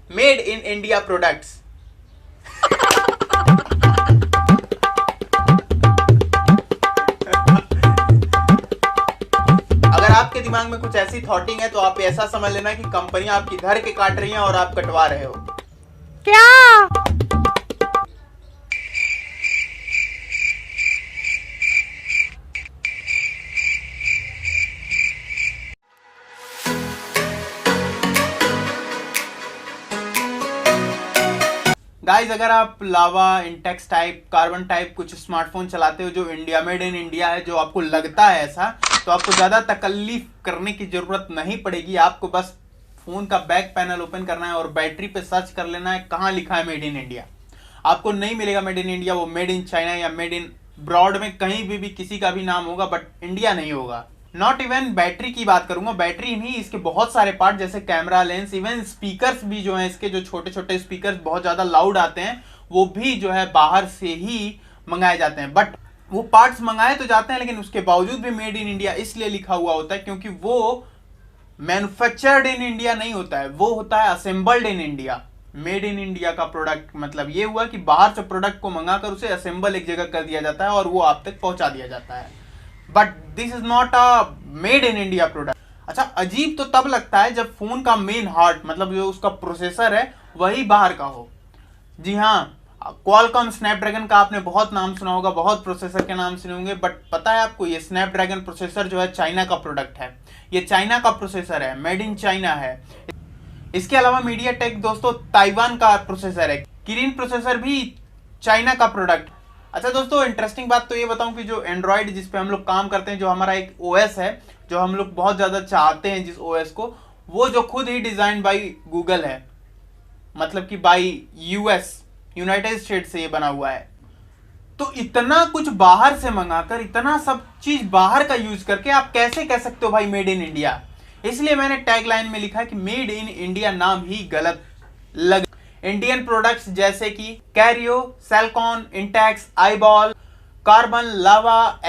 Made in India products. अगर आपके दिमाग में कुछ ऐसी थॉटिंग है तो आप ऐसा समझ लेना कि कंपनियां आपकी धर के काट रही हैं और आप कटवा रहे हो। क्या? गाइज, अगर आप लावा, इंटेक्स टाइप, कार्बन टाइप कुछ स्मार्टफोन चलाते हो जो इंडिया, मेड इन इंडिया है, जो आपको लगता है ऐसा, तो आपको ज़्यादा तकल्लीफ करने की ज़रूरत नहीं पड़ेगी। आपको बस फ़ोन का बैक पैनल ओपन करना है और बैटरी पे सर्च कर लेना है कहाँ लिखा है मेड इन इंडिया। आपको नहीं मिलेगा मेड इन इंडिया, वो मेड इन चाइना या मेड इन ब्रॉड में कहीं भी किसी का भी नाम होगा, बट इंडिया नहीं होगा। नॉट इवन बैटरी की बात करूंगा, बैटरी नहीं, इसके बहुत सारे पार्ट जैसे कैमरा, लेंस, इवन स्पीकर्स भी जो है, इसके जो छोटे छोटे स्पीकर्स बहुत ज्यादा लाउड आते हैं, वो भी जो है बाहर से ही मंगाए जाते हैं। बट वो पार्ट्स मंगाए तो जाते हैं, लेकिन उसके बावजूद भी मेड इन इंडिया इसलिए लिखा हुआ होता है क्योंकि वो मैन्युफैक्चर्ड इन इंडिया नहीं होता है, वो होता है assembled in India. Made in India का प्रोडक्ट मतलब ये हुआ कि बाहर से प्रोडक्ट को मंगाकर उसे असेंबल एक जगह कर दिया जाता है और वो आप तक पहुंचा दिया जाता है। But this is not a made in India product. अच्छा, अजीब तो तब लगता है जब फोन का मेन हार्ट मतलब जो उसका प्रोसेसर है वही बाहर का हो। जी हाँ, क्वालकॉम स्नैपड्रैगन का आपने बहुत नाम सुना होगा, बहुत प्रोसेसर के नाम सुने होंगे, बट पता है आपको ये स्नैपड्रैगन प्रोसेसर जो है चाइना का प्रोडक्ट है। ये चाइना का प्रोसेसर है, मेड इन चाइना है। इसके अलावा मीडिया टेक दोस्तों ताइवान का प्रोसेसर है। किरिन प्रोसेसर भी चाइना का प्रोडक्ट। अच्छा दोस्तों, इंटरेस्टिंग बात तो ये बताऊं कि जो एंड्रॉइड जिस पे हम लोग काम करते हैं, जो हमारा एक ओएस है, जो हम लोग बहुत ज़्यादा चाहते हैं जिस ओएस को, वो जो खुद ही डिज़ाइन बाय गूगल है, मतलब कि बाय यूएस, यूनाइटेड स्टेट से ये बना हुआ है। तो इतना कुछ बाहर से मंगाकर, इतना सब चीज़ बाहर का यूज करके आप कैसे कह सकते हो भाई मेड इन इंडिया? इसलिए मैंने टैगलाइन में लिखा है कि मेड इन इंडिया नाम ही गलत लग। इंडियन प्रोडक्ट्स जैसे कि कैरियो, Celkon, Intex, iBall, Karbonn, Lava,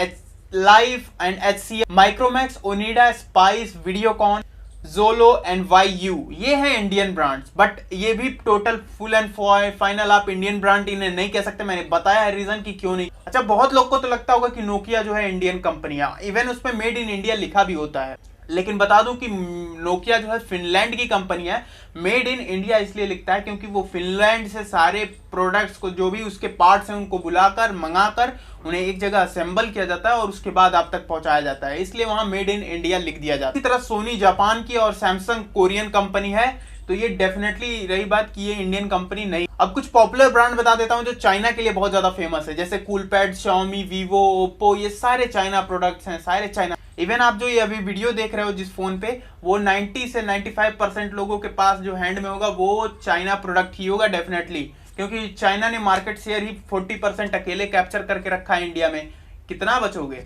Lyf and HCL, Micromax, Onida, Spice, Videocon, Xolo and YU, ये है इंडियन ब्रांड्स। बट ये भी टोटल फुल एंड फाइनल आप इंडियन ब्रांड इन्हें नहीं कह सकते। मैंने बताया है रीजन कि क्यों नहीं। अच्छा, बहुत लोग को तो लगता होगा कि नोकिया जो है इंडियन कंपनी है, इवन उसमें मेड इन इंडिया लिखा भी होता है, लेकिन बता दूं कि नोकिया जो है फिनलैंड की कंपनी है। मेड इन इंडिया इसलिए लिखता है क्योंकि वो फिनलैंड से सारे प्रोडक्ट्स को, जो भी उसके पार्ट्स हैं, उनको बुलाकर, मंगाकर उन्हें एक जगह असेंबल किया जाता है और उसके बाद आप तक पहुंचाया जाता है, इसलिए वहां मेड इन इंडिया लिख दिया जाता है। इसी तरह सोनी जापान की और सैमसंग कोरियन कंपनी है, तो ये डेफिनेटली रही बात कि ये इंडियन कंपनी नहीं। अब कुछ पॉपुलर ब्रांड बता देता हूं जो चाइना के लिए बहुत ज्यादा फेमस है, जैसे कूलपैड, शाओमी, वीवो, ओप्पो, ये सारे चाइना प्रोडक्ट्स हैं, सारे चाइना। इवन आप जो ये अभी वीडियो देख रहे हो जिस फोन पे, वो 90 से 95% लोगों के पास जो हैंड में होगा वो चाइना प्रोडक्ट ही होगा डेफिनेटली, क्योंकि चाइना ने मार्केट शेयर ही 40% अकेले कैप्चर करके रखा है इंडिया में। कितना बचोगे?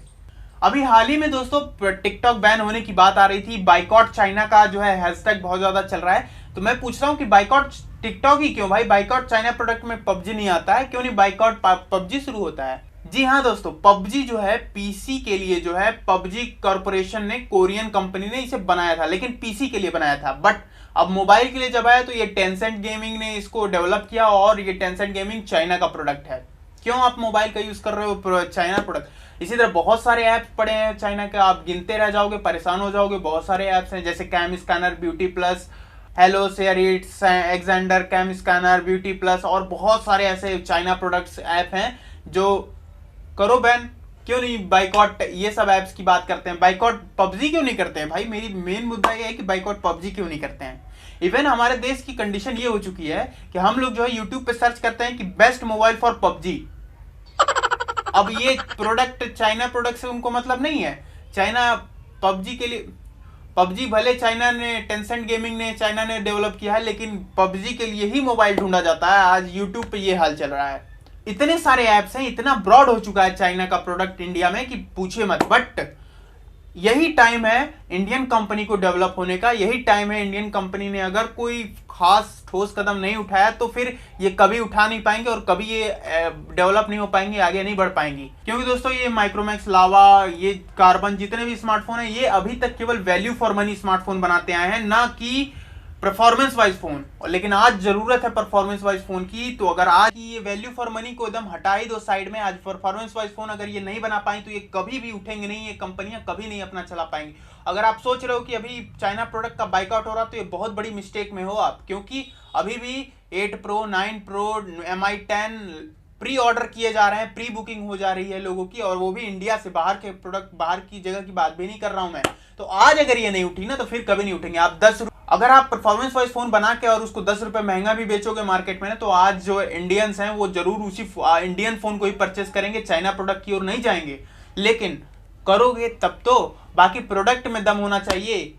अभी हाल ही में दोस्तों टिकटॉक बैन होने की बात आ रही थी, बाइकॉट चाइना का जो है हैशटैग बहुत ज्यादा चल रहा है। तो मैं पूछ रहा हूँ कि बाइकॉट टिकटॉक ही क्यों भाई? बाइकॉट चाइना प्रोडक्ट में पबजी नहीं आता है, क्यों नहीं बाइकॉट पबजी शुरू होता है? जी हाँ दोस्तों, पबजी जो है पीसी के लिए जो है, पबजी कॉर्पोरेशन ने, कोरियन कंपनी ने इसे बनाया था, लेकिन पीसी के लिए बनाया था। बट अब मोबाइल के लिए जब आया तो ये टेंसेंट गेमिंग ने इसको डेवलप किया और ये टेंसेंट गेमिंग चाइना का प्रोडक्ट है। क्यों आप मोबाइल का यूज कर रहे हो चाइना प्रोडक्ट? इसी तरह बहुत सारे ऐप्स पड़े हैं चाइना के, आप गिनते रह जाओगे, परेशान हो जाओगे। बहुत सारे ऐप्स हैं जैसे CamScanner, BeautyPlus, hello share its, Xender, CamScanner, BeautyPlus, और बहुत सारे ऐसे चाइना प्रोडक्ट्स ऐप हैं जो करो बैन। क्यों नहीं बाइकॉट ये सब ऐप्स की बात करते हैं, बाइकॉट पबजी क्यों नहीं करते हैं भाई? मेरी मेन मुद्दा ये है कि बाइकॉट पबजी क्यों नहीं करते हैं। इवन हमारे देश की कंडीशन ये हो चुकी है कि हम लोग जो है यूट्यूब पे सर्च करते हैं कि बेस्ट मोबाइल फॉर पबजी। अब ये प्रोडक्ट चाइना प्रोडक्ट से उनको मतलब नहीं है। चाइना पबजी के लिए, पबजी भले चाइना ने, टेंसेंट गेमिंग ने, चाइना ने डेवलप किया है, लेकिन पबजी के लिए ही मोबाइल ढूंढा जाता है। आज यूट्यूब पे ये हाल चल रहा है। इतने सारे ऐप्स हैं, इतना ब्रॉड हो चुका है चाइना का प्रोडक्ट इंडिया में कि पूछे मत। बट यही टाइम है इंडियन कंपनी को डेवलप होने का, यही टाइम है इंडियन कंपनी ने अगर कोई खास ठोस कदम नहीं उठाया तो फिर ये कभी उठा नहीं पाएंगे और कभी ये डेवलप नहीं हो पाएंगे, आगे नहीं बढ़ पाएंगी। क्योंकि दोस्तों ये माइक्रोमैक्स, लावा, ये कार्बन, जितने भी स्मार्टफोन है, ये अभी तक केवल वैल्यू फॉर मनी स्मार्टफोन बनाते आए हैं, ना कि परफॉर्मेंस वाइज फोन, लेकिन आज जरूरत है परफॉर्मेंस वाइज फोन की। तो अगर आज ये वैल्यू फॉर मनी को एकदम हटा ही दो साइड में, आज परफॉर्मेंस वाइज फोन अगर ये नहीं बना पाई तो ये कभी भी उठेंगे नहीं, ये कंपनियां कभी नहीं अपना चला पाएंगी। अगर आप सोच रहे हो कि अभी चाइना प्रोडक्ट का बाइकआउट हो रहा तो ये बहुत बड़ी मिस्टेक में हो आप, क्योंकि अभी भी 8 pro 9 pro Mi 10 pre order किए जा रहे हैं, प्री बुकिंग हो जा रही है लोगों की, और वो भी इंडिया से। बाहर के प्रोडक्ट, बाहर की जगह की बात भी नहीं कर रहा हूं मैं। तो आज अगर ये नहीं उठी ना तो फिर कभी नहीं उठेंगे। आप अगर आप परफॉर्मेंस वाइज फोन बना के और उसको 10 रुपए महंगा भी बेचोगे मार्केट में ना, तो आज जो इंडियंस हैं वो जरूर उसी इंडियन फोन को ही परचेस करेंगे, चाइना प्रोडक्ट की ओर नहीं जाएंगे। लेकिन करोगे तब तो, बाकी प्रोडक्ट में दम होना चाहिए।